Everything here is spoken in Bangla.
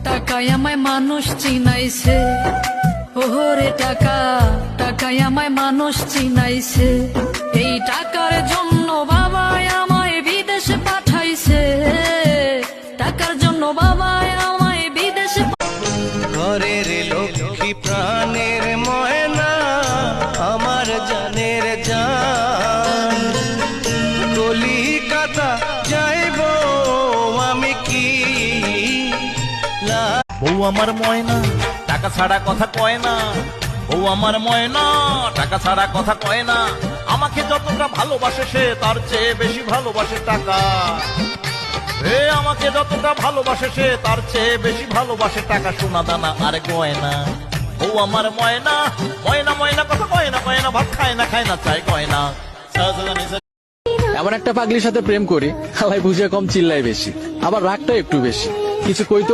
টাকায় আমায় মানুষ চিনাইছে, ওরে টাকা, টাকায় আমায় মানুষ চিনাইছে। এই টাকার জন্য বাবা আমায় বিদেশে পাঠাইছে, টাকার জন্য বাবা আমায় বিদেশে। ঘরের লক্ষ্মী প্রাণের ময়না আমার জানের জান, কলিকাতা যাইব আমি কি। বউ আমার ময়না টাকা ছাড়া কথা কয় না, বউ আমার ময়না টাকা ছাড়া কথা কয় না। আমাকে যতটা ভালোবাসে সে তার চেয়ে বেশি ভালোবাসে টাকা। আমাকে যতটা ভালোবাসে সে তার চেয়ে বেশি ভালোবাসে টাকা, সোনা দানা আর গয়না। বউ আমার ময়না, ময়না ময়না কথা কয় না, কয় না ভাত খায় না, খায় না চাই গয়না। এমন একটা পাগলির সাথে প্রেম করি, খালাই বুঝে কম চিল্লাই বেশি, আবার রাগটা একটু বেশি, কিছু কইতেও